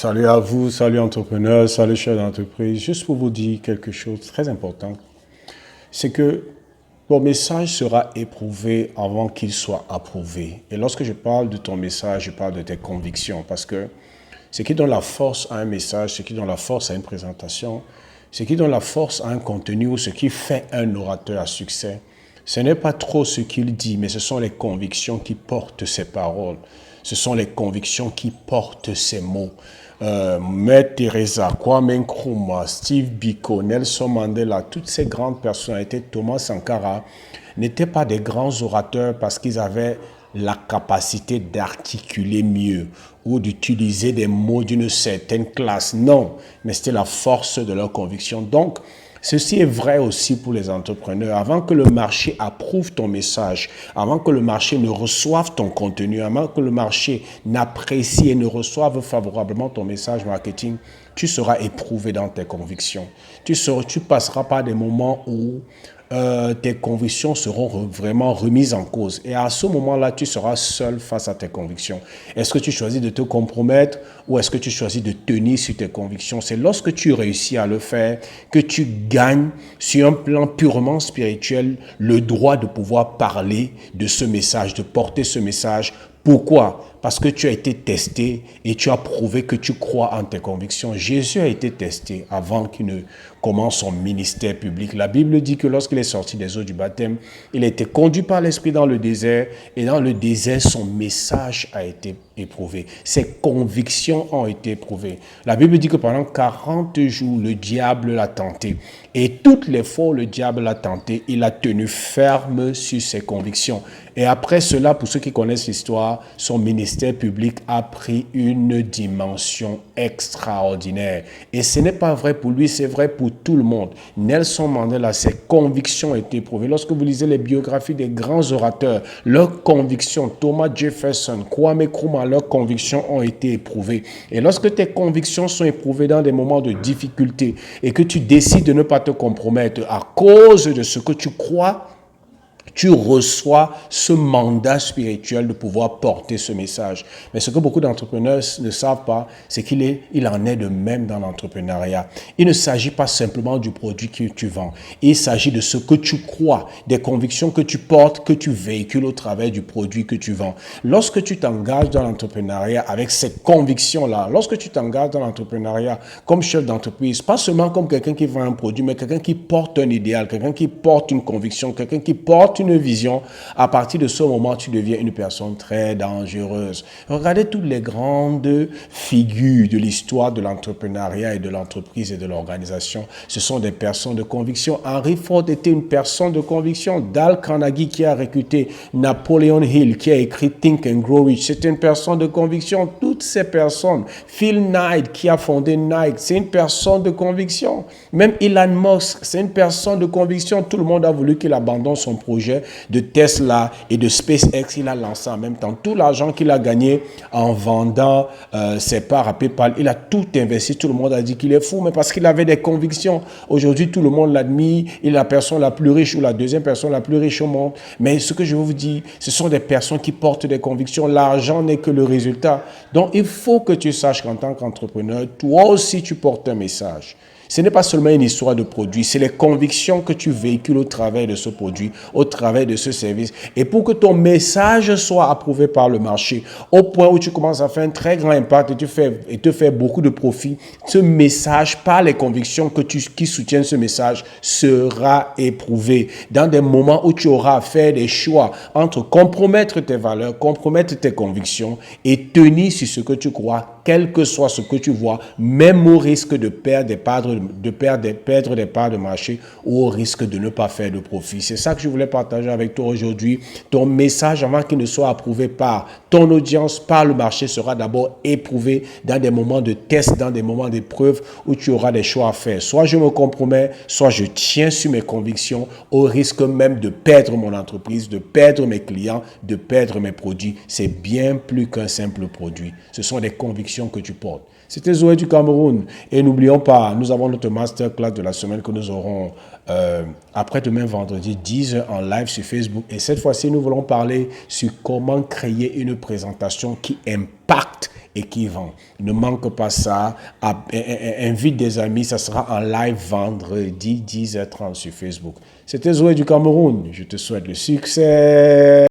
Salut à vous, salut entrepreneurs, salut chefs d'entreprise. Juste pour vous dire quelque chose de très important, c'est que ton message sera éprouvé avant qu'il soit approuvé. Et lorsque je parle de ton message, je parle de tes convictions parce que ce qui donne la force à un message, ce qui donne la force à une présentation, ce qui donne la force à un contenu ou ce qui fait un orateur à succès, ce n'est pas trop ce qu'il dit, mais ce sont les convictions qui portent ses paroles. Ce sont les convictions qui portent ses mots. Mère Teresa, Kwame Nkrumah, Steve Biko, Nelson Mandela, toutes ces grandes personnalités, Thomas Sankara, n'étaient pas des grands orateurs parce qu'ils avaient la capacité d'articuler mieux ou d'utiliser des mots d'une certaine classe. Non, mais c'était la force de leur conviction. Donc, ceci est vrai aussi pour les entrepreneurs. Avant que le marché approuve ton message, avant que le marché ne reçoive ton contenu, avant que le marché n'apprécie et ne reçoive favorablement ton message marketing, tu seras éprouvé dans tes convictions. Tu passeras par des moments où tes convictions seront vraiment remises en cause. Et à ce moment-là, tu seras seul face à tes convictions. Est-ce que tu choisis de te compromettre ou est-ce que tu choisis de tenir sur tes convictions? C'est lorsque tu réussis à le faire que tu gagnes sur un plan purement spirituel le droit de pouvoir parler de ce message, de porter ce message. Pourquoi? Parce que tu as été testé et tu as prouvé que tu crois en tes convictions. Jésus a été testé avant qu'il ne commence son ministère public. La Bible dit que lorsqu'il est sorti des eaux du baptême, il a été conduit par l'Esprit dans le désert et dans le désert, son message a été éprouvé. Ses convictions ont été éprouvées. La Bible dit que pendant 40 jours, le diable l'a tenté. Et toutes les fois où le diable l'a tenté, il a tenu ferme sur ses convictions. Et après cela, pour ceux qui connaissent l'histoire, son ministère public a pris une dimension extraordinaire. Et ce n'est pas vrai pour lui, c'est vrai pour tout le monde. Nelson Mandela, ses convictions ont été éprouvées. Lorsque vous lisez les biographies des grands orateurs, leurs convictions, Thomas Jefferson, Kwame Nkrumah, leurs convictions ont été éprouvées. Et lorsque tes convictions sont éprouvées dans des moments de difficulté et que tu décides de ne pas te compromettre à cause de ce que tu crois, tu reçois ce mandat spirituel de pouvoir porter ce message. Mais ce que beaucoup d'entrepreneurs ne savent pas, c'est qu'il en est de même dans l'entrepreneuriat. Il ne s'agit pas simplement du produit que tu vends. Il s'agit de ce que tu crois, des convictions que tu portes, que tu véhicules au travers du produit que tu vends. Lorsque tu t'engages dans l'entrepreneuriat avec ces convictions-là, lorsque tu t'engages dans l'entrepreneuriat comme chef d'entreprise, pas seulement comme quelqu'un qui vend un produit, mais quelqu'un qui porte un idéal, quelqu'un qui porte une conviction, quelqu'un qui porte une vision, à partir de ce moment, tu deviens une personne très dangereuse. Regardez toutes les grandes figures de l'histoire de l'entrepreneuriat et de l'entreprise et de l'organisation. Ce sont des personnes de conviction. Henry Ford était une personne de conviction. Dale Carnegie qui a recruté Napoleon Hill, qui a écrit Think and Grow Rich, c'est une personne de conviction. Toutes ces personnes, Phil Knight qui a fondé Nike, c'est une personne de conviction. Même Elon Musk, c'est une personne de conviction. Tout le monde a voulu qu'il abandonne son projet de Tesla et de SpaceX. Il a lancé en même temps tout l'argent qu'il a gagné en vendant ses parts à PayPal. Il a tout investi. Tout le monde a dit qu'il est fou, mais parce qu'il avait des convictions. Aujourd'hui, tout le monde l'admire. Il est la personne la plus riche ou la deuxième personne la plus riche au monde. Mais ce que je veux vous dire, ce sont des personnes qui portent des convictions. L'argent n'est que le résultat. Donc, il faut que tu saches qu'en tant qu'entrepreneur, toi aussi, tu portes un message. Ce n'est pas seulement une histoire de produit, c'est les convictions que tu véhicules au travers de ce produit, au travers de ce service. Et pour que ton message soit approuvé par le marché, au point où tu commences à faire un très grand impact et te faire beaucoup de profit, ce message, par les convictions qui soutiennent ce message, sera éprouvé. Dans des moments où tu auras à faire des choix entre compromettre tes valeurs, compromettre tes convictions et tenir sur ce que tu crois, quel que soit ce que tu vois, même au risque de perdre des parts de marché ou au risque de ne pas faire de profit. C'est ça que je voulais partager avec toi aujourd'hui. Ton message, avant qu'il ne soit approuvé par ton audience, par le marché, sera d'abord éprouvé dans des moments de test, dans des moments d'épreuve où tu auras des choix à faire. Soit je me compromets, soit je tiens sur mes convictions au risque même de perdre mon entreprise, de perdre mes clients, de perdre mes produits. C'est bien plus qu'un simple produit. Ce sont des convictions que tu portes. C'était Zoé du Cameroun. Et n'oublions pas, nous avons notre masterclass de la semaine que nous aurons après-demain vendredi 10h en live sur Facebook. Et cette fois-ci, nous voulons parler sur comment créer une présentation qui impacte et qui vend. Ne manque pas ça. Invite des amis, ça sera en live vendredi 10h30 sur Facebook. C'était Zoé du Cameroun. Je te souhaite le succès.